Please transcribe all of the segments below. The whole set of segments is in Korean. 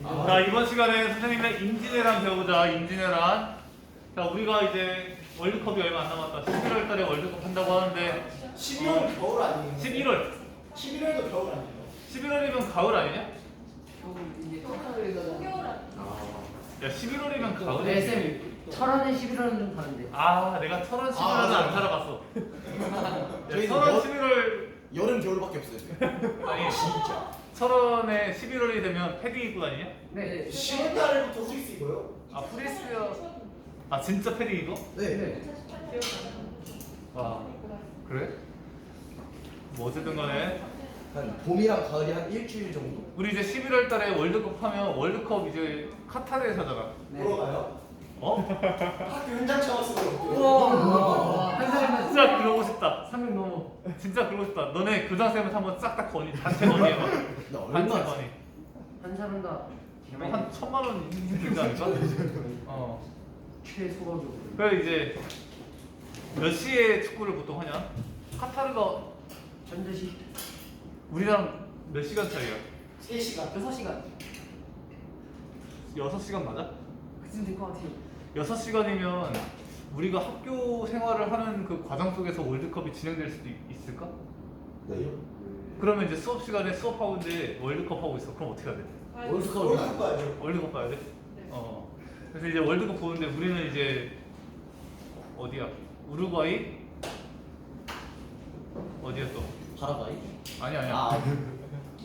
자, 이번 시간에 선생님의 임진왜란 배우자. 임진왜란. 자, 우리가 이제 월드컵이 얼마 안 남았다. 11월 달에 월드컵 한다고 하는데 11월 겨울 아니에요? 11월. 11월도 겨울 아니에요? 11월이면 가을 아니냐? 겨울 야, 11월이면 가을. 네, 쌤. 철원은 11월은 좀 다른데. 아, 내가 철원 11월은 안 맞아. 살아봤어. 저희는 철원 여- 11월 여름 겨울밖에 없어요. 아니 진짜. 철원에 11월이 되면 패딩 입고 다니냐? 네. 10월 달부터 후리스 입어요? 아, 프리스야. 아, 진짜 패딩 입어? 네. 아, 그래? 뭐 어쨌든 간에 한 봄이랑 가을이 한 일주일 정도? 우리 이제 11월 달에 월드컵 하면 월드컵 이제 카타르에서 하잖아. 보러 가요? 어? 학교 현장 차원으로. 우와. 한 사람은 진짜 그러고 싶다. 300 넘어. 진짜 그러고 싶다. 너네 교장쌤한테 한번 싹 다 건의, 단체 건의해봐. 나 단체 얼마? 건의. 한 사람당 한 1,000만 원 되지 않을까? 어. 최소가격으로. 그래 이제 몇 시에 축구를 보통 하냐? 카타르가 전자시 우리랑 몇 시간 차이야? 3시간. 6시간. 6시간 맞아? 그쯤 될 것 같아요. 6시간이면 우리가 학교 생활을 하는 그 과정 속에서 월드컵이 진행될 수도 있을까? 네요? 그러면 이제 수업 시간에 수업하고 있는데 월드컵 하고 있어. 그럼 어떻게 해야 돼? 월드컵 가야죠. 월드컵 봐야 돼? 어. 그래서 이제 월드컵 보는데 우리는 이제 어디야? 우루과이? 어디야 또? 바라바이? 아니야. 아,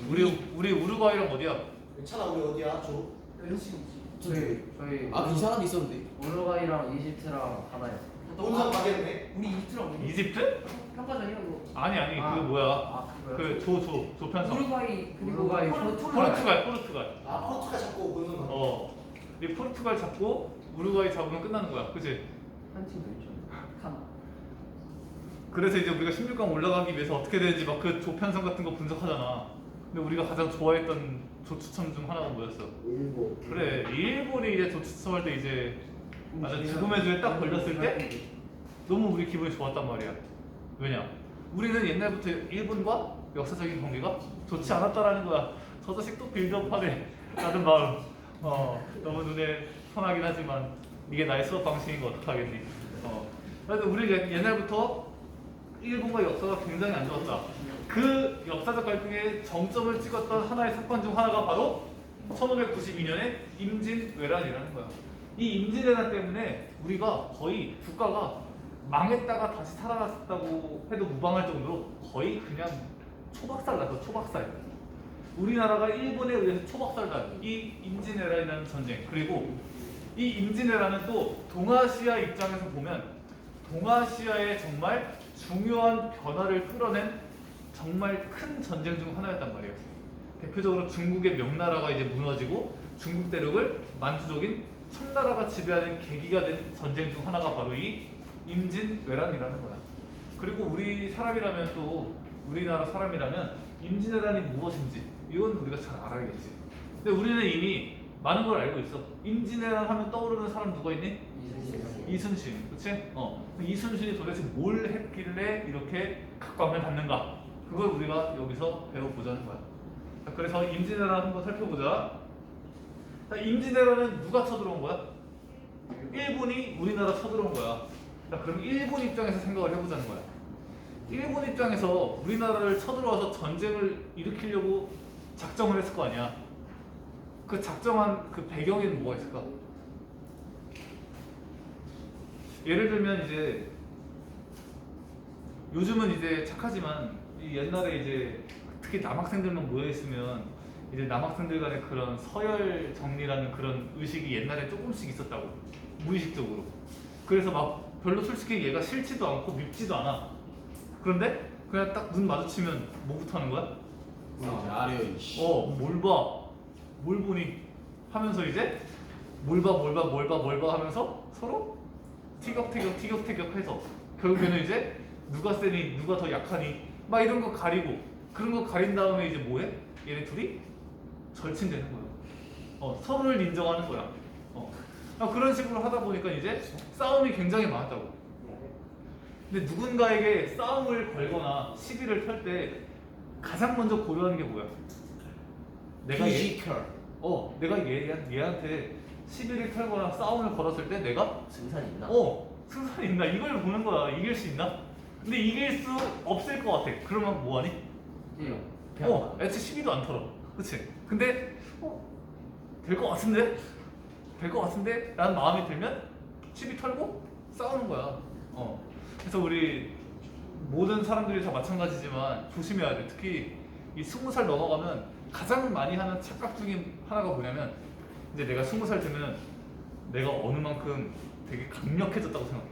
우리 우루과이랑 어디야? 괜찮아 우리 어디야? 줘. 6시간이지. 저희 아, 그 이상한 데 있었는데. 우루과이랑 이집트랑 하나요. 본상 가겠네. 우리 이집트랑 어디? 이집트? 평가전이요 이거. 아니 아. 그거 뭐야? 아, 그거요? 그 조편성. 우루과이 그리고 우루과이, 포르투갈. 아, 포르투갈 잡고 보는 거. 어. 이 포르투갈 잡고 우루과이 잡으면 끝나는 거야. 그치? 한팀 더 있죠. 하나. 그래서 이제 우리가 16강 올라가기 위해서 어떻게 되는지 막 그 조편성 같은 거 분석하잖아. 근데 우리가 가장 좋아했던 조추첨 중 하나가 뭐였어? 일본. 그래, 일본이 이제 조추첨할 때 이제 맞아, 죽음의 주에 딱 걸렸을 때 너무 우리 기분이 좋았단 말이야. 왜냐? 우리는 옛날부터 일본과 역사적인 관계가 좋지 않았다라는 거야. 저 자식 또 빌드업하네 라는 마음. 너무 눈에 선하긴 하지만 이게 나의 수업 방식인 거 어떡하겠니? 그래도 우리 옛날부터 일본과 역사가 굉장히 안 좋았다. 그 역사적 갈등의 정점을 찍었던 하나의 사건 중 하나가 바로 1592년에 임진왜란이라는 거야. 이 임진왜란 때문에 우리가 거의 국가가 망했다가 다시 살아났다고 해도 무방할 정도로 거의 그냥 초박살 났어. 초박살. 우리나라가 일본에 의해서 초박살난 이 임진왜란이라는 전쟁. 그리고 이 임진왜란은 또 동아시아 입장에서 보면 동아시아의 정말 중요한 변화를 끌어낸 정말 큰 전쟁 중 하나였단 말이에요. 대표적으로 중국의 명나라가 이제 무너지고 중국 대륙을 만주족인 청나라가 지배하는 계기가 된 전쟁 중 하나가 바로 이 임진왜란이라는 거야. 그리고 우리 사람이라면 또 우리나라 사람이라면 임진왜란이 무엇인지 이건 우리가 잘 알아야겠지. 근데 우리는 이미 많은 걸 알고 있어. 임진왜란 하면 떠오르는 사람 누가 있니? 이순신, 그치? 이순신이 도대체 뭘 했길래 이렇게 각광을 받는가? 그걸 우리가 여기서 배워보자는 거야. 자, 그래서 임진왜란 한번 살펴보자. 자, 임진왜란은 누가 쳐들어온 거야? 일본이 우리나라 쳐들어온 거야. 자, 그럼 일본 입장에서 생각을 해보자는 거야. 일본 입장에서 우리나라를 쳐들어와서 전쟁을 일으키려고 작정을 했을 거 아니야. 그 작정한 그 배경에는 뭐가 있을까? 예를 들면 이제 요즘은 이제 착하지만 이 옛날에 이제 특히 남학생들만 모여 있으면 이제 남학생들 간의 그런 서열 정리라는 그런 의식이 옛날에 조금씩 있었다고, 무의식적으로. 그래서 막 별로 솔직히 얘가 싫지도 않고 밉지도 않아. 그런데 그냥 딱 눈 마주치면 뭐부터 하는 거야? 아래요. 뭘 봐? 뭘 보니? 하면서 이제 뭘 봐 하면서 서로 티격태격 해서 결국에는 이제 누가 세니 누가 더 약하니 막 이런 거 가리고, 그런 거 가린 다음에 이제 뭐해? 얘네 둘이 절친되는 거야. 서로를 인정하는 거야. 그런 식으로 하다 보니까 이제 싸움이 굉장히 많았다고. 근데 누군가에게 싸움을 걸거나 시비를 펼 때 가장 먼저 고려하는 게 뭐야? 내가 피지컬. 내가 얘한테 시비를 털거나 싸움을 걸었을 때 내가 승산이 있나? 승산이 있나 이걸 보는 거야. 이길 수 있나? 근데 이길 수 없을 것 같아. 그러면 뭐하니? 예. 애초에 시비도 안 털어. 그치? 근데 될 것 같은데? 될 것 같은데? 라는 마음이 들면 시비 털고 싸우는 거야. 그래서 우리 모든 사람들이 다 마찬가지지만 조심해야 돼. 특히 이 20살 넘어가면 가장 많이 하는 착각 중에 하나가 뭐냐면 이제 내가 20살 되면 내가 어느 만큼 되게 강력해졌다고 생각해.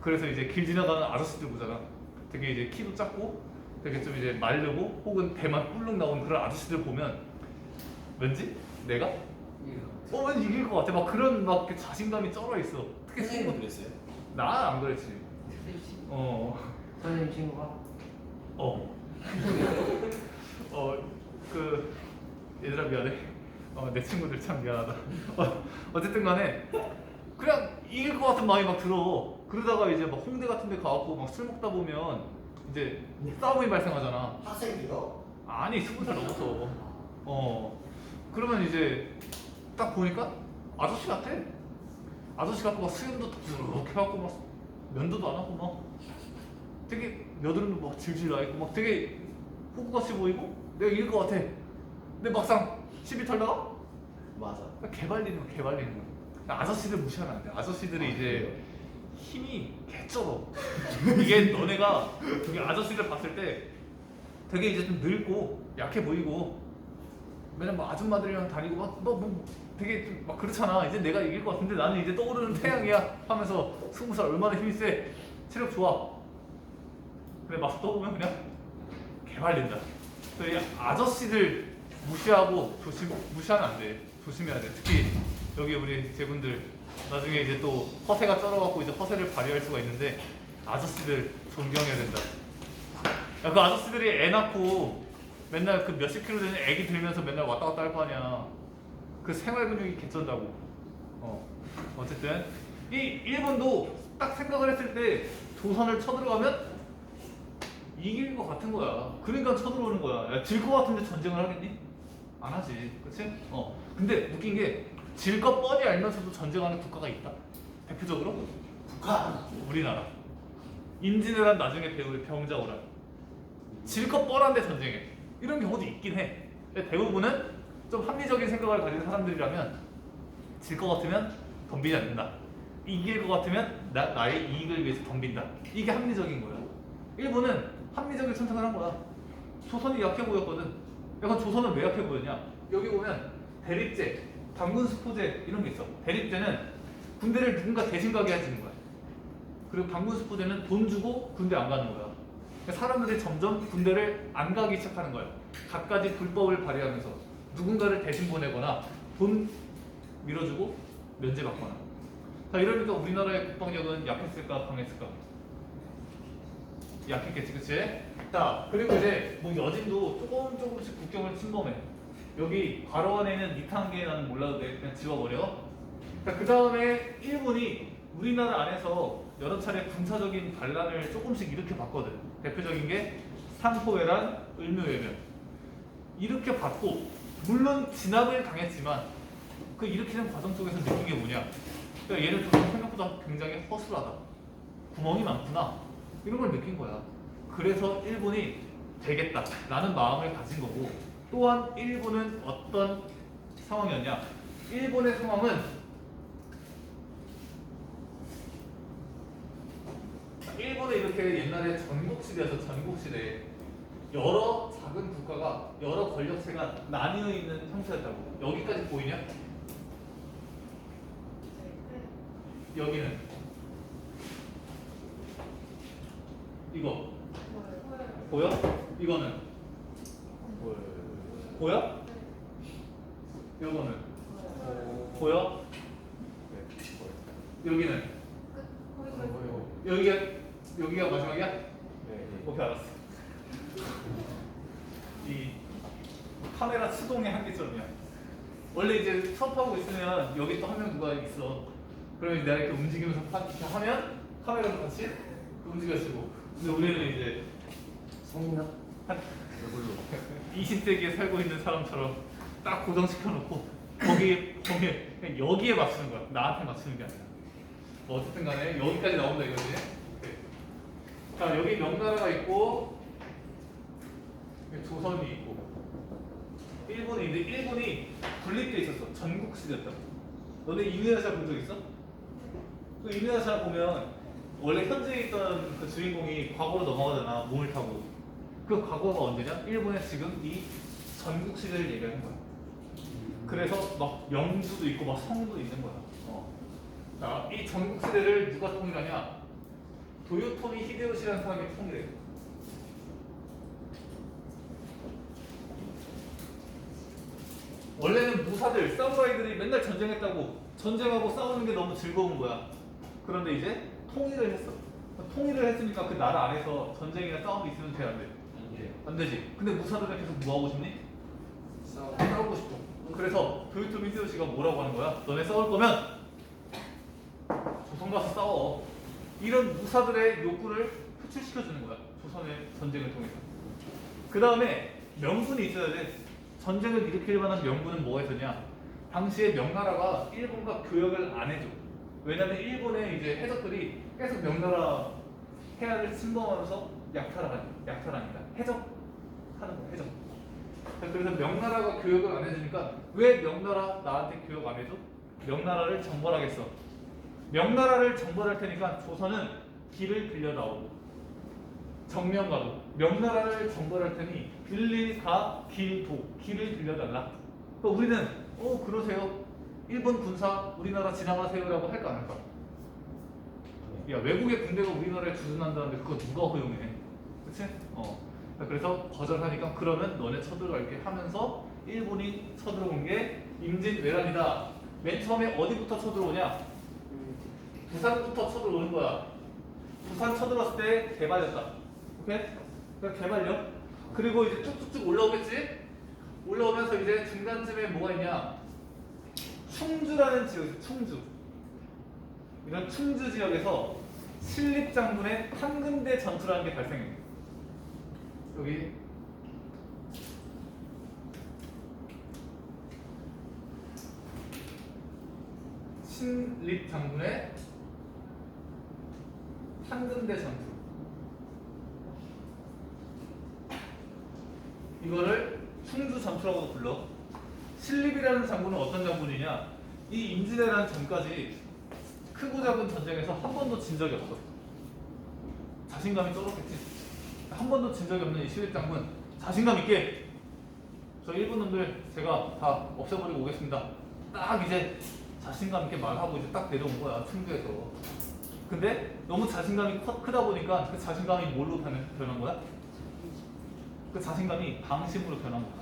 그래서 이제 길 지나가는 아저씨들 보잖아. 되게 이제 키도 작고 되게 좀 이제 마르고 혹은 배만 뿔룩 나온 그런 아저씨들 보면 왠지 내가 왠지 이길 것 같아. 막 그런 막 이렇게 자신감이 쩔어 있어. 특히 선생님도 그랬어요? 나 안 그랬지. 선생님 친구가? 그 얘들아 미안해. 내 친구들 참 미안하다. 어쨌든 간에 그냥 이길 것 같은 마음이 막 들어. 그러다가 이제 막 홍대 같은 데 가갖고 막 술 먹다 보면 이제 싸움이 발생하잖아. 학생이요? 아니 20살 넘어서. 그러면 이제 딱 보니까 아저씨 같아. 아저씨 같고 막 수염도 이렇게 해갖고 막 면도도 안 하고 막 되게 여드름도 막 질질 나 있고 막 되게 호구같이 보이고 내가 이길 것 같아. 근데 막상 시비 털다가 맞아. 개발리는 거야. 아저씨들 무시하면 안 돼. 아저씨들이 이제 힘이 개쩔어. 이게 너네가 저기 아저씨들 봤을 때 되게 이제 좀 늙고 약해 보이고 맨날 뭐 아줌마들이랑 다니고 뭐 되게 좀 막 그렇잖아. 이제 내가 이길 것 같은데 나는 이제 떠오르는 태양이야 하면서 20살 얼마나 힘이 세. 체력 좋아. 근데 막상 떠보면 그냥 개발린다. 그래서 이 아저씨들 무시하면 안 돼. 조심해야 돼. 특히 여기 우리 제분들 나중에 이제 또 허세가 쩔어갖고 이제 허세를 발휘할 수가 있는데 아저씨들 존경해야 된다. 야, 그 아저씨들이 애 낳고 맨날 그 몇십 킬로 되는 애기 들면서 맨날 왔다 갔다 할 거 아니야. 그 생활 근육이 개쩐다고. 어쨌든 이 일본도 딱 생각을 했을 때 조선을 쳐들어가면 이길 것 같은 거야. 그러니까 쳐들어오는 거야. 질 것 같은데 전쟁을 하겠니? 안 하지. 그치? 근데 웃긴 게 질 거 뻔히 알면서도 전쟁하는 국가가 있다. 대표적으로 북한. 우리나라. 임진왜란 나중에 배울 병자호란. 질 거 뻔한데 전쟁해. 이런 경우도 있긴 해. 근데 대부분은 좀 합리적인 생각을 가진 사람들이라면 질 것 같으면 덤비지 않는다. 이길 것 같으면 나의 이익을 위해서 덤빈다. 이게 합리적인 거야. 일본은 합리적인 선택을 한 거야. 조선이 약해 보였거든. 약간 조선은 왜 약해 보였냐? 여기 보면 대립제, 반군수포제 이런 게 있어. 대립제는 군대를 누군가 대신 가게 해주는 거야. 그리고 반군수포제는 돈 주고 군대 안 가는 거야. 그러니까 사람들이 점점 군대를 안 가기 시작하는 거야. 갖가지 불법을 발휘하면서 누군가를 대신 보내거나 돈 밀어주고 면제받거나. 자, 이러니까 우리나라의 국방력은 약했을까 강했을까? 약했겠지, 그치? 자, 그리고 이제 뭐 여진도 조금씩 국경을 침범해. 여기 바로 안에 있는 니탄게 나는 몰라도 돼. 그냥 지워버려. 자, 그 다음에 일본이 우리나라 안에서 여러 차례 군사적인 반란을 조금씩 일으켜봤거든. 대표적인 게 상포회란, 을묘해변. 일으켜봤고 물론 진압을 당했지만 그 일으키는 과정 속에서 느낀 게 뭐냐? 그러니까 얘는 좀 생각보다 굉장히 허술하다. 구멍이 많구나. 이런 걸 느낀 거야. 그래서 일본이 되겠다 라는 마음을 가진 거고, 또한 일본은 어떤 상황이었냐? 일본의 상황은 일본은 이렇게 옛날에 전국시대에서 전국시대에 여러 작은 국가가 여러 권력체가 나뉘어 있는 형태였다고. 여기까지 보이냐? 여기는 이거 보여? 이거는 보여? 이거는 보여? 여기는 여기가 마지막이야? 오케이, 알았어. 이 카메라 수동의 한계점이야. 원래 이제 수업하고 있으면 여기 또 화면 누가 있어. 그러면 내가 이렇게 움직이면서 이렇게 하면 카메라도 같이 움직여지고. 근데 우리는 이제 성인아? 한 20세기에 살고 있는 사람처럼 딱 고정시켜 놓고 거기에 그냥 여기에 맞추는 거야. 나한테 맞추는 게 아니라. 뭐 어쨌든 간에 여기까지 나온다 이거지. 오케이. 자, 여기 명나라가 있고 조선이 있고 일본이 있는데 일본이 분립돼 있었어. 전국시대였다. 너네 이누야샤 본 적 있어? 그 이누야샤 보면 원래 현재에 있던 그 주인공이 과거로 넘어가잖아. 몸을 타고. 그 과거가 언제냐? 일본의 지금 이 전국시대를 얘기하는 거야. 그래서 막 영주도 있고 막 성도 있는 거야. 자, 이 전국시대를 누가 통일하냐? 도요토미 히데요시라는 사람이 통일해. 원래는 무사들, 사무라이들이 맨날 전쟁했다고 전쟁하고 싸우는 게 너무 즐거운 거야. 그런데 이제 통일을 했어. 통일을 했으니까 그 나라 안에서 전쟁이나 싸움이 있으면 돼, 안 돼? 안 되지. 근데 무사들은 계속 뭐 하고 싶니? 싸우고 싶어. 그래서 도요토미 히데요시가 뭐라고 하는 거야? 너네 싸울 거면 조선 가서 싸워. 이런 무사들의 욕구를 표출시켜주는 거야. 조선의 전쟁을 통해서. 그 다음에 명분이 있어야 돼. 전쟁을 일으킬 만한 명분은 뭐가 있었냐? 당시에 명나라가 일본과 교역을 안 해줘. 왜냐면 일본의 이제 해적들이 계속 명나라 해안을 침범하면서 약탈합니다. 해적하는 거야, 해적. 그래서 명나라가 교역을 안 해주니까 왜 명나라 나한테 교역 안 해줘? 명나라를 정벌하겠어. 명나라를 정벌할 테니까 조선은 길을 빌려 나오고 정면 가도 명나라를 정벌할 테니 빌리가 길을 빌려달라. 그럼 우리는 그러세요. 일본 군사 우리나라 지나가세요라고 할까 안 할까? 야, 외국의 군대가 우리나라에 주둔한다는데 그거 누가 허용해? 그치? 그래서 거절하니까 그러면 너네 쳐들어갈게 하면서 일본이 쳐들어온 게 임진왜란이다. 맨 처음에 어디부터 쳐들어오냐? 부산부터 쳐들어오는 거야. 부산 쳐들어왔을 때 개발렸다. 오케이? 그러니까 개발력. 그리고 이제 쭉쭉쭉 올라오겠지? 올라오면서 이제 중간쯤에 뭐가 있냐? 충주라는 지역에서 충주. 이런 충주 지역에서 신립장군의 한근대 전투라는 게 발생해. 여기 신립장군의 한근대 전투. 이거를 충주 전투라고도 불러. 신립이라는 장군은 어떤 장군이냐? 이 임진왜란 전까지 크고 작은 전쟁에서 한 번도 진 적이 없어. 자신감이 떨어졌겠지. 한 번도 진 적이 없는 이 신립 장군 자신감 있게 저 일본 놈들 제가 다 없애버리고 오겠습니다. 딱 이제 자신감 있게 말하고 이제 딱 내려온 거야, 충주에서. 근데 너무 자신감이 크다 보니까 그 자신감이 뭘로 변한 거야? 그 자신감이 방심으로 변한 거야.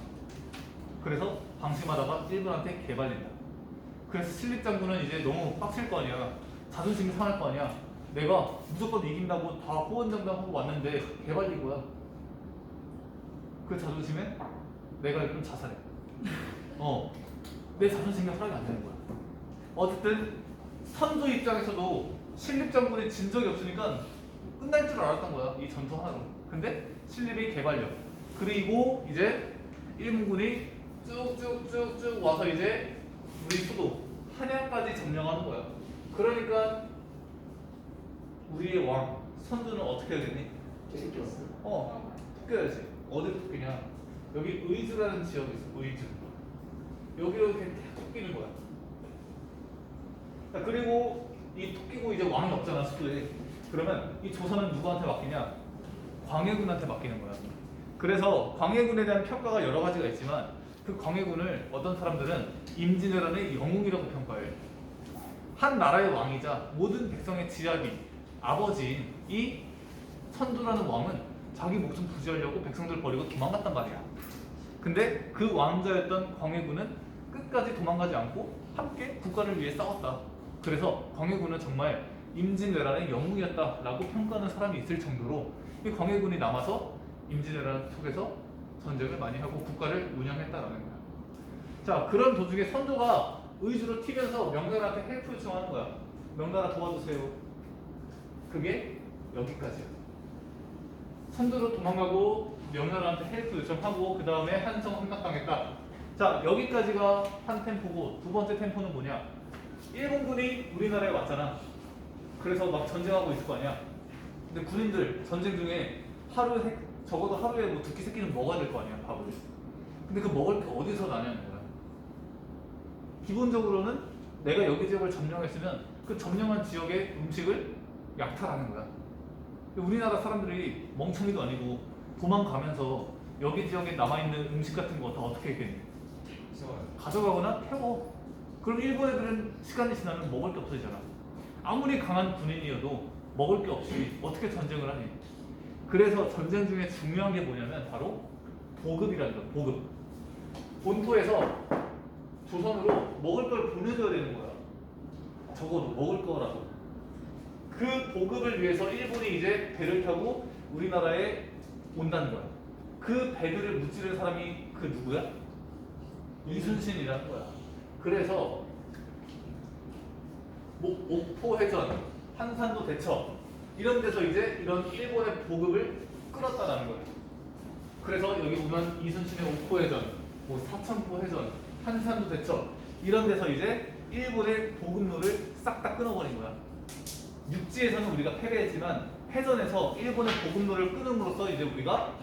그래서 방심하다가 일본한테 개발린다. 그래서 신립 장군은 이제 너무 빡칠 거 아니야. 자존심이 상할 거 아니야. 내가 무조건 이긴다고 다 호언장담하고 왔는데 개발린 거야. 그 자존심에 내가 그럼 자살해. 내 자존심이 허락이 안 되는 거야. 어쨌든 선조 입장에서도 신립 장군이 진 적이 없으니까 끝날 줄 알았던 거야. 이 전투 하나로. 근데 신립이 개발력. 그리고 이제 일본군이 쭉쭉쭉쭉 와서 이제 우리 수도 한양까지 점령하는 거야. 그러니까 우리의 왕 선조는 어떻게 해야겠니? 토끼야지. 어디로 토끼냐? 여기 의주라는 지역이 있어. 의주. 여기로 이렇게 토끼는 거야. 자, 그리고 이 토끼고 이제 왕이 없잖아, 수도에. 그러면 이 조선은 누구한테 맡기냐? 광해군한테 맡기는 거야. 그래서 광해군에 대한 평가가 여러 가지가 있지만 그 광해군을 어떤 사람들은 임진왜란의 영웅이라고 평가해. 한 나라의 왕이자 모든 백성의 지아비, 아버지인 이 선조라는 왕은 자기 목숨 부지하려고 백성들 버리고 도망갔단 말이야. 근데 그 왕자였던 광해군은 끝까지 도망가지 않고 함께 국가를 위해 싸웠다. 그래서 광해군은 정말 임진왜란의 영웅이었다라고 평가하는 사람이 있을 정도로 이 광해군이 남아서 임진왜란 속에서 전쟁을 많이 하고 국가를 운영했다라는 거야. 자, 그런 도중에 선조가 의주로 튀면서 명나라한테 헬프 요청하는 거야. 명나라 도와주세요. 그게 여기까지야. 선조로 도망가고 명나라한테 헬프 요청하고 그 다음에 한성 함락당했다. 자, 여기까지가 한 템포고 두 번째 템포는 뭐냐? 일본군이 우리나라에 왔잖아. 그래서 막 전쟁하고 있을 거 아니야. 근데 군인들 전쟁 중에 적어도 하루에 뭐 두 끼 세 끼는 먹어야 될 거 아니야, 밥을. 근데 그 먹을 게 어디서 나냐는 거야. 기본적으로는 내가 여기 지역을 점령했으면 그 점령한 지역의 음식을 약탈하는 거야. 근데 우리나라 사람들이 멍청이도 아니고 도망가면서 여기 지역에 남아있는 음식 같은 거 다 어떻게 했겠니? 가져가거나 태워. 그럼 일본 애들은 시간이 지나면 먹을 게 없어지잖아. 아무리 강한 군인이어도 먹을 게 없이 어떻게 전쟁을 하니? 그래서 전쟁 중에 중요한 게 뭐냐면 바로 보급이라는 거야. 보급. 본토에서 조선으로 먹을 걸 보내줘야 되는 거야. 적어도 먹을 거라도. 그 보급을 위해서 일본이 이제 배를 타고 우리나라에 온다는 거야. 그 배들을 무찌른 사람이 그 누구야? 이순신이라는 거야. 그래서 뭐 옥포해전, 한산도 대첩 이런 데서 이제 이런 일본의 보급을 끌었다라는 거예요. 그래서 여기 보면 이순신의 옥포해전, 뭐 사천포 해전, 한산도 대첩 이런 데서 이제 일본의 보급로를 싹 다 끊어버린 거야. 육지에서는 우리가 패배했지만 해전에서 일본의 보급로를 끊음으로써 이제 우리가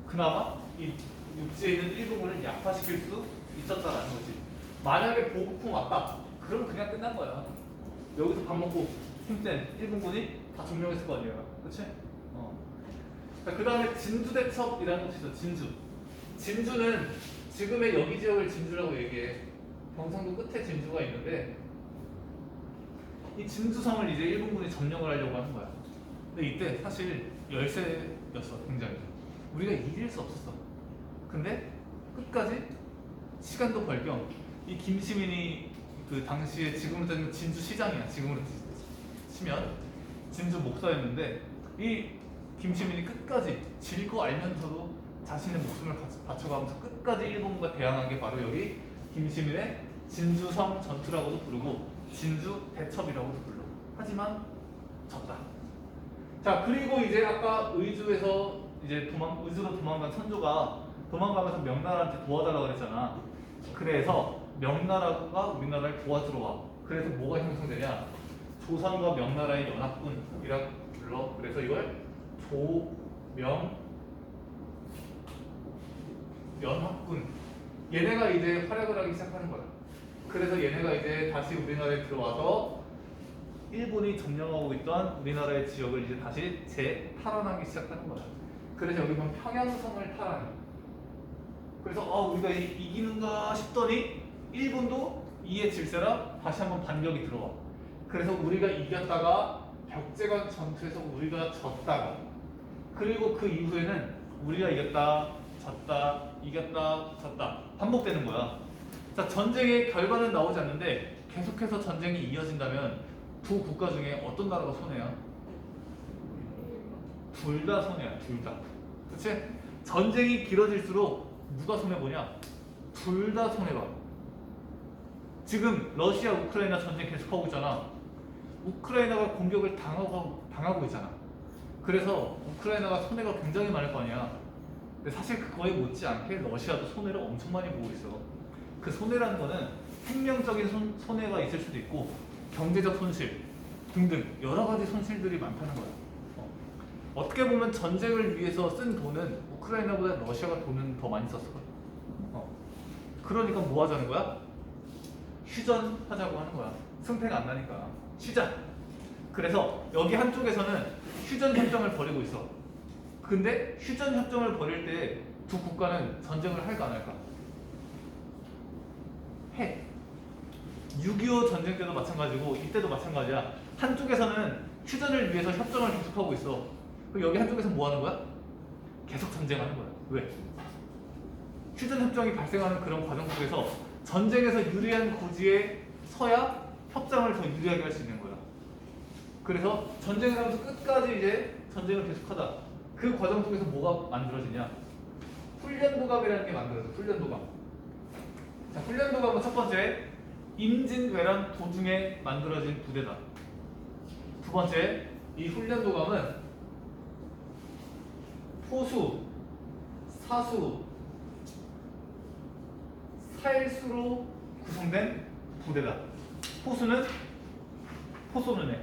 그나마 이 육지에 있는 일본군을 약화시킬 수 있었다라는 거지. 만약에 보급품 왔다, 그럼 그냥 끝난 거야. 여기서 밥 먹고 힘센 일본군이 다 점령했을 거 아니야, 그렇지? 그 다음에 진주대첩이라는 곳이 있어. 진주는 지금의 여기 지역을 진주라고 얘기해. 경상도 끝에 진주가 있는데 이 진주성을 이제 일본군이 점령을 하려고 하는 거야. 근데 이때 사실 열세였어, 굉장히. 우리가 이길 수 없었어. 근데 끝까지 시간도 벌 겸 이 김시민이 그 당시에 지금으로 따지면 진주시장이야. 지금으로 치면 진주 목사였는데 이 김시민이 끝까지 질 거 알면서도 자신의 목숨을 바쳐가면서 끝까지 일본과 대항한 게 바로 여기 김시민의 진주성 전투라고도 부르고 진주 대첩이라고도 불러. 하지만 졌다. 자, 그리고 이제 아까 의주에서 이제 의주로 도망간 선조가 도망가면서 명나라한테 도와달라고 그랬잖아. 그래서 명나라가 우리나라를 도와주러 와. 그래서 뭐가 형성되냐? 조선과 명나라의 연합군이라고 불러. 그래서 이걸 조명 연합군. 얘네가 이제 활약을 하기 시작하는 거야. 그래서 얘네가 이제 다시 우리나라에 들어와서 일본이 점령하고 있던 우리나라의 지역을 이제 다시 재탈환하기 시작하는 거야. 그래서 여기 보면 평양성을 탈환해. 그래서 우리가 이기는가 싶더니 일본도 이에 질세라 다시 한번 반격이 들어와. 그래서 우리가 이겼다가 벽제관 전투에서 우리가 졌다가 그리고 그 이후에는 우리가 이겼다 졌다 이겼다 졌다 반복되는 거야. 자, 전쟁의 결과는 나오지 않는데 계속해서 전쟁이 이어진다면 두 국가 중에 어떤 나라가 손해야? 둘 다 손해야. 둘 다. 그치? 전쟁이 길어질수록 누가 손해보냐? 둘 다 손해봐. 지금 러시아 우크라이나 전쟁 계속하고 있잖아. 우크라이나가 공격을 당하고 있잖아. 그래서 우크라이나가 손해가 굉장히 많을 거 아니야. 근데 사실 그거에 못지않게 러시아도 손해를 엄청 많이 보고 있어. 그 손해라는 거는 생명적인 손해가 있을 수도 있고 경제적 손실 등등 여러 가지 손실들이 많다는 거야. 어떻게 보면 전쟁을 위해서 쓴 돈은 우크라이나보다 러시아가 돈은 더 많이 썼어. 그러니까 뭐 하자는 거야? 휴전하자고 하는 거야. 승패가 안 나니까 휴전. 그래서 여기 한쪽에서는 휴전 협정을 벌이고 있어. 근데 휴전 협정을 벌일 때 두 국가는 전쟁을 할까 안 할까? 해. 6.25 전쟁 때도 마찬가지고 이때도 마찬가지야. 한쪽에서는 휴전을 위해서 협정을 계속하고 있어. 그럼 여기 한쪽에서는 뭐 하는 거야? 계속 전쟁하는 거야. 왜? 휴전 협정이 발생하는 그런 과정 속에서 전쟁에서 유리한 고지에 서야 협정을 더 유리하게 할 수 있는 거야. 그래서 전쟁을 하면서 끝까지 이제 전쟁을 계속하다. 그 과정 속에서 뭐가 만들어지냐? 훈련도감이라는 게 만들어져. 훈련도감. 자, 훈련도감은 첫 번째 임진왜란 도중에 만들어진 부대다. 두 번째, 이 훈련도감은 포수, 사수, 살수로 구성된 부대다. 포수는 포 쏘는 애,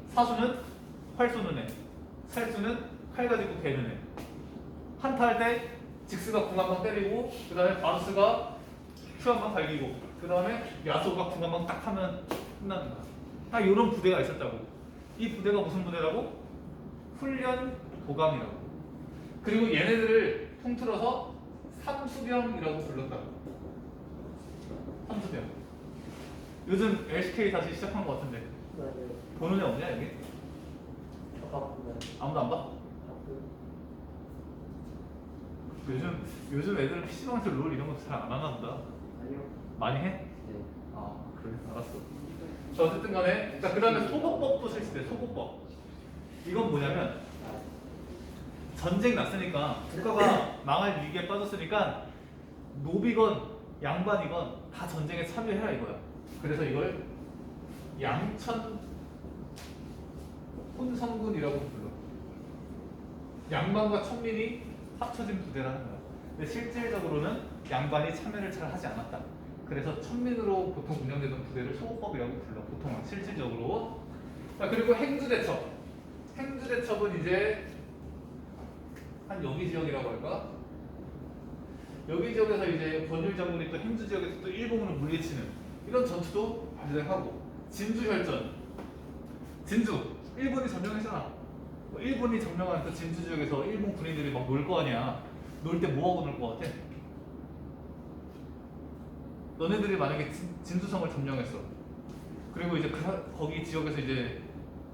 사수는 활 쏘는 애, 살수는 칼 가지고 베는 애. 한타 할 때 직스가 궁 한 방 때리고 그 다음에 바루스가 큐 한 방 갈기고 그 다음에 야소가 궁 한 방 딱 하면 끝나는 거야. 딱 이런 부대가 있었다고. 이 부대가 무슨 부대라고? 훈련 도감이라고. 그리고 얘네들을 통틀어서 삼수병이라고 불렀다고. 삼수병. 요즘 LCK 다시 시작한 것 같은데 맞아요. 보는 애 없냐 여기? 바쁘면 아무도 안 봐? 바쁘. 요즘 애들은 PC방에서 롤 이런 거 잘 안 하나 보다. 아니요. 많이 해? 네. 아 그래 알았어. 자 어쨌든 간에 자 그다음에 소고법도 실시돼. 소고법. 이건 뭐냐면 전쟁 났으니까 국가가 망할 위기에 빠졌으니까 노비건 양반이건 다 전쟁에 참여해라 이거야. 그래서 이걸 양천 혼성군이라고 불러. 양반과 천민이 합쳐진 부대라는 거야. 근데 실질적으로는 양반이 참여를 잘 하지 않았다. 그래서 천민으로 보통 운영되던 부대를 소고법이라고 불러. 보통은 실질적으로. 자 그리고 행주대첩. 행주대첩은 이제 한 여기 지역이라고 할까? 여기 지역에서 이제 권율 장군이 또 행주 지역에서 또 일본군을 물리치는 이런 전투도 발생하고 진주혈전. 진주 일본이 점령했잖아. 일본이 점령한 그 진주 지역에서 일본 군인들이 막 놀 거 아니야. 놀 때 뭐하고 놀 거 같아? 너네들이 만약에 진주성을 점령했어. 그리고 이제 거기 지역에서 이제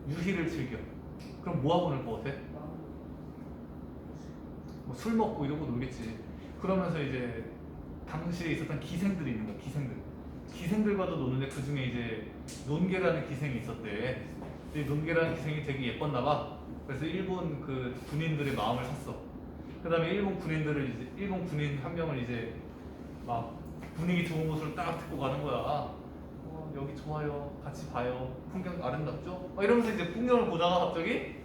유희를 즐겨. 그럼 뭐하고 놀 거 같아? 뭐 술 먹고 이러고 놀겠지. 그러면서 이제 당시에 있었던 기생들이 있는 거야. 기생들과도 노는데 그 중에 이제 논개라는 기생이 있었대. 이 논개라는 기생이 되게 예뻤나 봐. 그래서 일본 그 군인들의 마음을 샀어. 그다음에 일본 군인 한 명을 이제 막 분위기 좋은 곳으로 딱 데리고 가는 거야. 여기 좋아요. 같이 봐요. 풍경 아름답죠? 막 이러면서 이제 풍경을 보다가 갑자기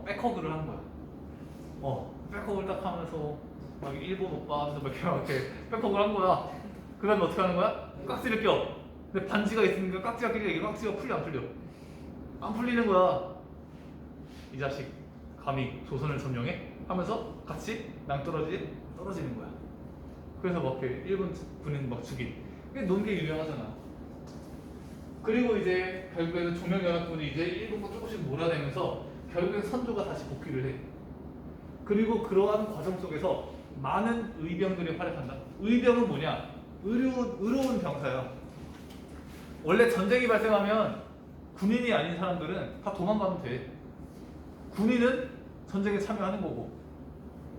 백허그를 하는 거야. 백허그를 딱 하면서 막 일본 오빠 하면서 막 이렇게 백허그를 한 거야. 그 다음에 어떻게 하는 거야? 깍지를 껴. 근데 반지가 있으니까 깍지가 끼려. 이게 깍지가 풀려 안 풀려? 안 풀리는 거야. 이 자식 감히 조선을 점령해? 하면서 같이 떨어지는 거야. 그래서 막 이렇게 일본 군인 막 죽인. 그게 논게 유명하잖아. 그리고 이제 결국에는 조명연합군이 이제 일본과 조금씩 몰아내면서 결국엔 선조가 다시 복귀를 해. 그리고 그러한 과정 속에서 많은 의병들이 활약한다. 의병은 뭐냐? 의로운 병사야. 원래 전쟁이 발생하면 군인이 아닌 사람들은 다 도망가면 돼. 군인은 전쟁에 참여하는 거고.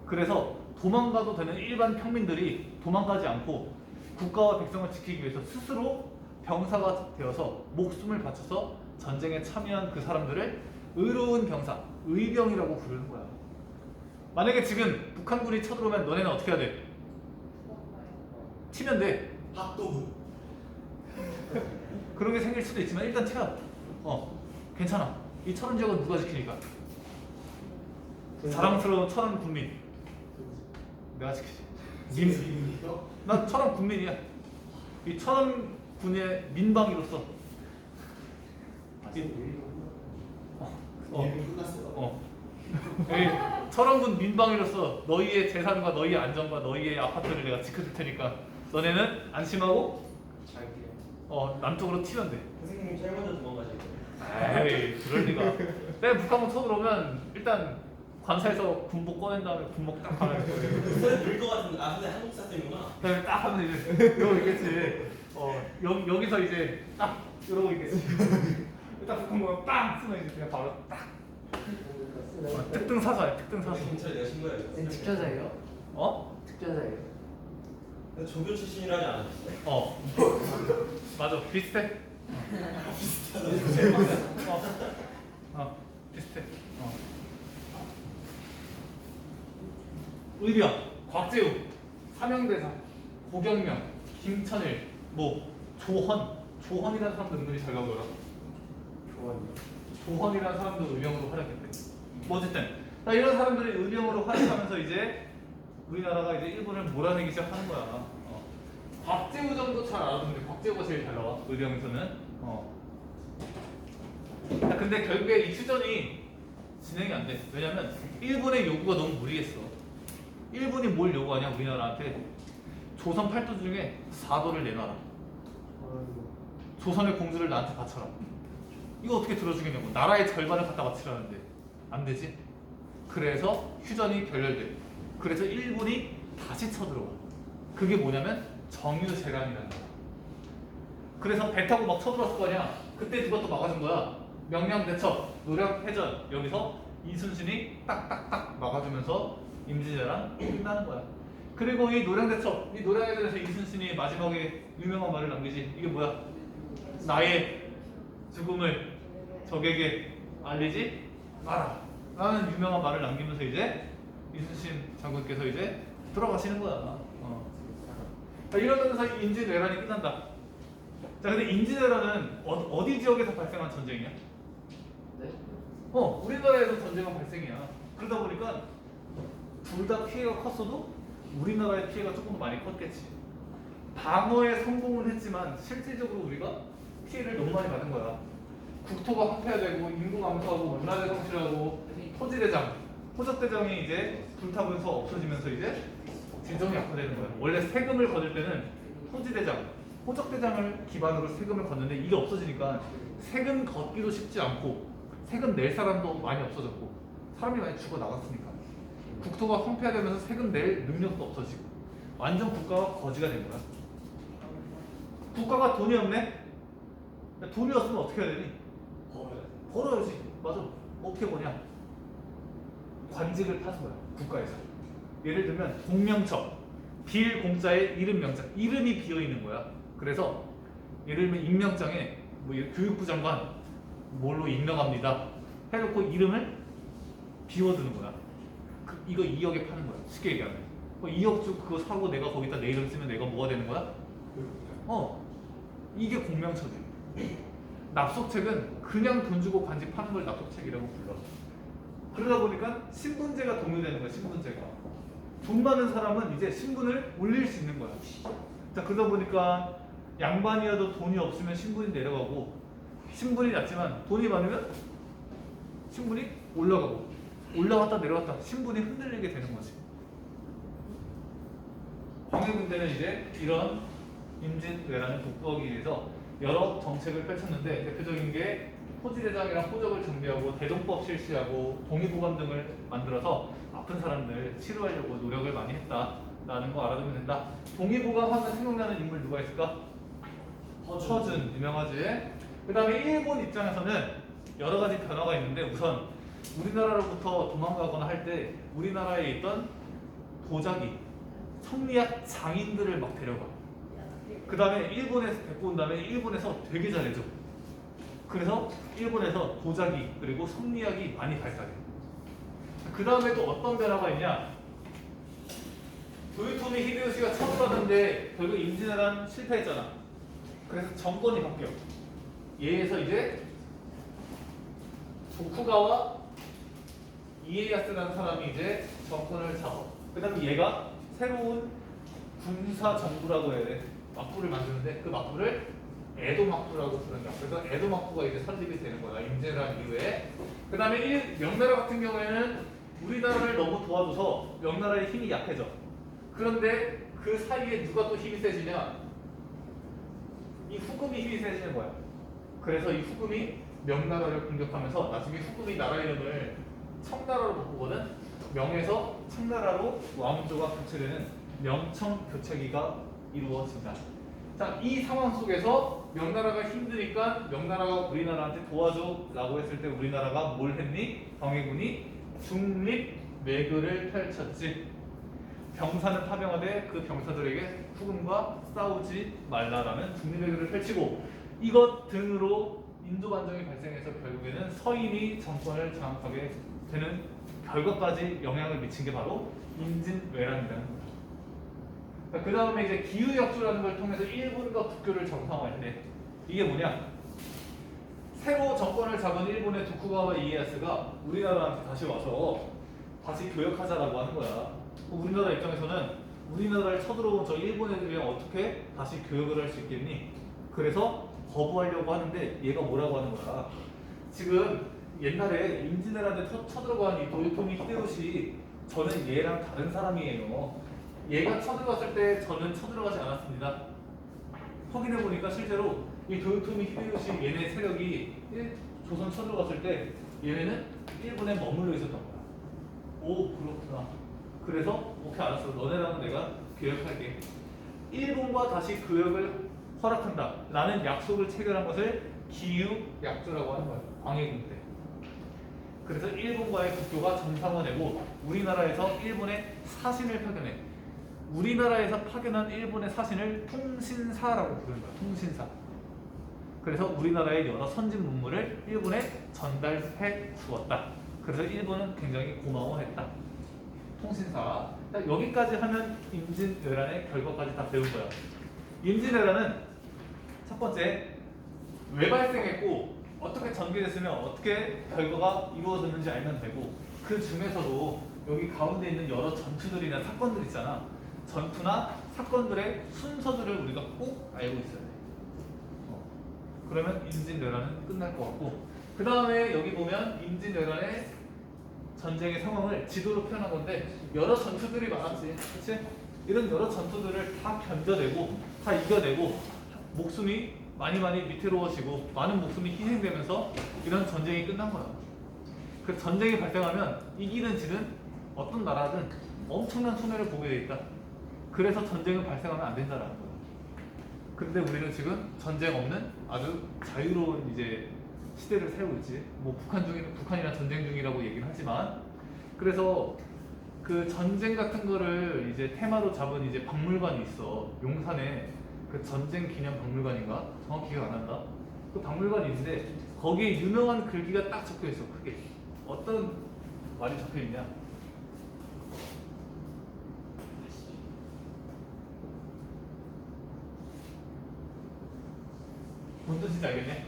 그래서 도망가도 되는 일반 평민들이 도망가지 않고 국가와 백성을 지키기 위해서 스스로 병사가 되어서 목숨을 바쳐서 전쟁에 참여한 그 사람들을 의로운 병사, 의병이라고 부르는 거야. 만약에 지금 북한군이 쳐들어오면 너네는 어떻게 해야 돼? 튀면 돼. 학도부. 그런 게 생길 수도 있지만 일단 튀어. 괜찮아. 이 철원 지역은 누가 지키니까? 사랑스러운 철원 국민. 내가 지키지. 난 철원 국민이야. 이 철원 군의 민방위로서. 이미 끝났어요. 철원군 민방위로서 너희의 재산과 너희의 안전과 너희의 아파트를 내가 지켜줄 테니까 너네는 안심하고 남쪽으로 튀면 돼. 선생님 제일 먼저 도망가실 거예요. 에이 그럴 리가. 내가 북한군 쳐들어오면 일단 관사에서 군복 꺼낸 다음에 군복 딱 가면 돼. 선생님 늘것 같은데 아 근데 한국 사람이구나. 그다음에 딱 하면 이제 이러고 있겠지. 여기서 이제 딱 이러고 있겠지. 딱 북한군 빵 쓰면 이제 그냥 바로 딱 특등 사서야. 특등 사서. 경찰 내가 신고해야겠다. 특전사예요? 어? 특전사예요? 조교 출신이라지 않았어요? 맞아 비슷해. 비슷해. 의병, 곽재우, 삼형대사, 고경명, 김천일, 조헌이라는 사람도 은근히 잘 가보더라. 조헌이라는 사람도 의병으로 활약했대. 어쨌든 이런 사람들이 의병으로 활약하면서 이제 우리나라가 이제 일본을 몰아내기 시작하는 거야. 곽재우 정도 잘 알아두는데 곽재우가 제일 잘 나와 의대형에서는. 야, 근데 결국에 이 휴전이 진행이 안 돼. 왜냐면 일본의 요구가 너무 무리했어. 일본이 뭘 요구하냐 우리나라한테 조선 8도 중에 4도를 내놔라. 아이고. 조선의 공주를 나한테 바쳐라. 이거 어떻게 들어주겠냐고. 나라의 절반을 갖다 바치라는데 안 되지. 그래서 휴전이 결렬돼. 그래서 일본이 다시 쳐들어와. 그게 뭐냐면 정유재란이라는 거야. 그래서 배 타고 막 쳐들어왔을 거 아니야. 그때 누가 또 막아준 거야. 명량대첩, 노량해전. 여기서 이순신이 딱딱딱 막아주면서 임진왜란 끝나는 거야. 그리고 이 노량대첩, 이 노량해전에서 이순신이 마지막에 유명한 말을 남기지. 이게 뭐야? 나의 죽음을 적에게 알리지 마라 라는 유명한 말을 남기면서 이제 이순신 장군께서 이제 돌아가시는 거야. 자, 이러면서 임진왜란이 끝난다. 자, 근데 임진왜란은 어디 지역에서 발생한 전쟁이야? 네? 우리나라에서 전쟁은 발생이야. 그러다 보니까 둘 다 피해가 컸어도 우리나라의 피해가 조금 더 많이 컸겠지. 방어에 성공은 했지만 실질적으로 우리가 피해를 너무 많이 받은 거야. 국토가 황폐화되고 인구 감소하고 문화재 성취하고 토지대장, 호적대장이 이제 불타면서 없어지면서 이제 재정이 악화되는 거야. 원래 세금을 거둘 때는 토지대장, 호적대장을 기반으로 세금을 걷는데 이게 없어지니까 세금 걷기도 쉽지 않고 세금 낼 사람도 많이 없어졌고 사람이 많이 죽어 나갔으니까 국토가 황폐화되면서 세금 낼 능력도 없어지고 완전 국가가 거지가 된 거야. 국가가 돈이 없네? 돈이 없으면 어떻게 해야 되니? 벌어야지. 맞아. 어떻게 버냐? 관직을 파는 거야. 국가에서. 예를 들면 공명처, 빌 공자의 이름 명장, 이름이 비어 있는 거야. 그래서 예를 들면 임명장에 뭐 교육부 장관 뭘로 임명합니다 해놓고 이름을 비워두는 거야. 이거 2억에 파는 거야. 쉽게 얘기하면 2억 주고 그거 사고 내가 거기다 내 이름 쓰면 내가 뭐가 되는 거야? 이게 공명처지. 납속책은 그냥 돈 주고 관직 파는 걸 납속책이라고 불러. 그러다 보니까 신분제가 동요되는 거야. 신분제가. 돈 많은 사람은 이제 신분을 올릴 수 있는 거야. 자, 그러다 보니까 양반이어도 돈이 없으면 신분이 내려가고 신분이 낮지만 돈이 많으면 신분이 올라가고 올라갔다 내려갔다 신분이 흔들리게 되는 거지. 광해군대는 이제 이런 임진왜란을 북돋우기 위해서 여러 정책을 펼쳤는데 대표적인 게 토지대장이랑 호적을 정비하고 대동법 실시하고 동의보감 등을 만들어서 아픈 사람들 치료하려고 노력을 많이 했다라는 거 알아두면 된다. 동의보감 하면 생각나는 인물 누가 있을까? 허준 유명하지. 그 다음에 일본 입장에서는 여러 가지 변화가 있는데 우선 우리나라로부터 도망가거나 할 때 우리나라에 있던 도자기, 성리학 장인들을 막 데려가. 그 다음에 일본에서 데리고 온 다음에 일본에서 되게 잘해줘. 그래서 일본에서 도자기 그리고 성리학이 많이 발달해. 그 다음에 또 어떤 변화가 있냐? 도요토미 히데요시가 쳐들어왔는데 결국 임진왜란 실패했잖아. 그래서 정권이 바뀌어. 얘에서 이제 도쿠가와 이에야스라는 사람이 이제 정권을 잡아. 그 다음에 얘가 새로운 군사 정부라고 해야 돼. 막부를 만드는데 그 막부를 에도 막부라고 부른다. 그래서 에도 막부가 이제 설립이 되는 거야. 임진왜란 이후에. 그 다음에 명나라 같은 경우에는 우리나라를 너무 도와줘서 명나라의 힘이 약해져. 그런데 그 사이에 누가 또 힘이 세지냐? 이 후금이 힘이 세지는 거야. 그래서 이 후금이 명나라를 공격하면서 나중에 후금이 나라 이름을 청나라로 바꾸거든. 명에서 청나라로 왕조가 교체되는 명청교체기가 이루어진다. 자, 이 상황 속에서 명나라가 힘드니까 명나라가 우리나라한테 도와줘라고 했을 때 우리나라가 뭘 했니? 광해군이 중립외교를 펼쳤지. 병사는 파병하되 그 병사들에게 후금과 싸우지 말라라는 중립외교를 펼치고 이것 등으로 인도반정이 발생해서 결국에는 서인이 정권을 장악하게 되는 결과까지 영향을 미친 게 바로 임진왜란이라는 거다. 그 다음에 이제 기후역주라는 걸 통해서 일본과 국교를 정상화할 때 이게 뭐냐? 새로 정권을 잡은 일본의 도쿠가와 이에야스가 우리나라한테 다시 와서 다시 교역하자라고 하는 거야. 우리나라 입장에서는 우리나라를 쳐들어온 저 일본 애들이랑 어떻게 다시 교역을 할 수 있겠니? 그래서 거부하려고 하는데 얘가 뭐라고 하는 거야? 지금 옛날에 임진왜란에 쳐들어간 이 도요토미 히데요시 저는 얘랑 다른 사람이에요. 얘가 쳐들어갔을 때 저는 쳐들어가지 않았습니다. 확인해 보니까 실제로 이 도요토미 히데요시 얘네 세력이 조선 쳐들어갔을 때 얘네는 일본에 머물러 있었던 거야. 오 그렇구나. 그래서 오케이 알았어. 너네랑은 내가 교역할게. 일본과 다시 교역을 허락한다. 라는 약속을 체결한 것을 기유약조라고 하는 거야. 광해군 때. 그래서 일본과의 국교가 정상화되고 우리나라에서 일본의 사신을 파견해. 우리나라에서 파견한 일본의 사신을 통신사라고 부르는 거야. 통신사. 그래서 우리나라의 여러 선진 문물을 일본에 전달해 주었다. 그래서 일본은 굉장히 고마워했다. 통신사. 여기까지 하면 임진왜란의 결과까지 다 배운 거야. 임진왜란은 첫 번째 왜 발생했고 어떻게 전개됐으면 어떻게 결과가 이루어졌는지 알면 되고 그 중에서도 여기 가운데 있는 여러 전투들이나 사건들 있잖아. 전투나 사건들의 순서들을 우리가 꼭 알고 있어야 돼. 그러면 임진왜란은 끝날 것 같고 그 다음에 여기 보면 임진왜란의 전쟁의 상황을 지도로 표현한 건데 여러 전투들이 많았지. 그치? 이런 여러 전투들을 다 견뎌내고 다 이겨내고 목숨이 많이 위태로워지고 많은 목숨이 희생되면서 이런 전쟁이 끝난 거야. 그 전쟁이 발생하면 이기는 지는 어떤 나라든 엄청난 손해를 보게 돼 있다. 그래서 전쟁은 발생하면 안 된다라는 거야. 근데 우리는 지금 전쟁 없는 아주 자유로운 이제 시대를 살고 있지. 뭐 북한이랑 전쟁 중이라고 얘기는 하지만 그래서 그 전쟁 같은 거를 이제 테마로 잡은 이제 박물관이 있어. 용산에 그 전쟁 기념 박물관인가? 정확히 기억 안 난다. 그 박물관이 있는데 거기에 유명한 글귀가 딱 적혀 있어. 크게. 어떤 말이 적혀 있냐? 뭔 뜻인지 알겠네?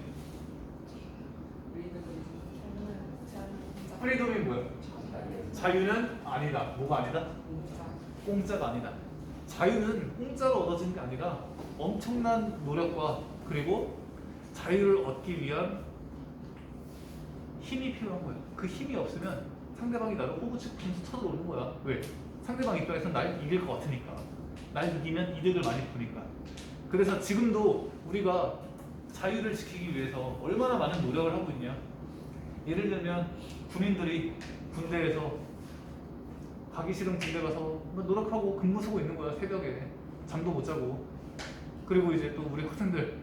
프리덤이 뭐야? 자유는 아니다. 뭐가 아니다? 공짜가 아니다. 자유는 공짜로 얻어지는 게 아니라 엄청난 노력과 그리고 자유를 얻기 위한 힘이 필요한 거야. 그 힘이 없으면 상대방이 나를 호구치면서 쳐들어오는 거야. 왜? 상대방 입장에서는 날 이길 것 같으니까. 날 이기면 이득을 많이 보니까. 그래서 지금도 우리가 자유를 지키기 위해서 얼마나 많은 노력을 하고 있냐. 예를 들면 군인들이 군대에서 가기 싫은 군대 가서 노력하고 근무 서고 있는 거야. 새벽에 잠도 못 자고. 그리고 이제 또 우리 학생들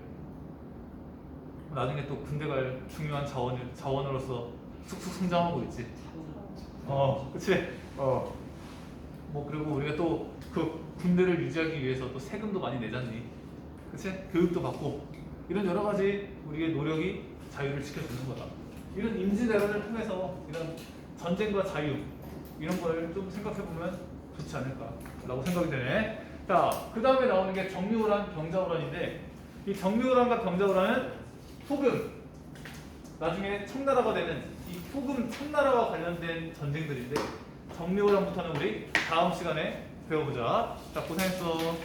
나중에 또 군대 갈 중요한 자원으로서 쑥쑥 성장하고 있지. 그치? 뭐 그리고 우리가 또 그 군대를 유지하기 위해서 또 세금도 많이 내잖니. 그치? 교육도 받고 이런 여러 가지 우리의 노력이 자유를 지켜주는 거다. 이런 임진왜란을 통해서 이런 전쟁과 자유 이런 걸 좀 생각해 보면 좋지 않을까라고 생각이 되네. 자, 그 다음에 나오는 게 정묘호란, 병자호란인데 이 정묘호란과 병자호란은 후금 나중에 청나라가 되는 이 후금 청나라와 관련된 전쟁들인데 정묘호란부터는 우리 다음 시간에 배워보자. 자, 고생했어.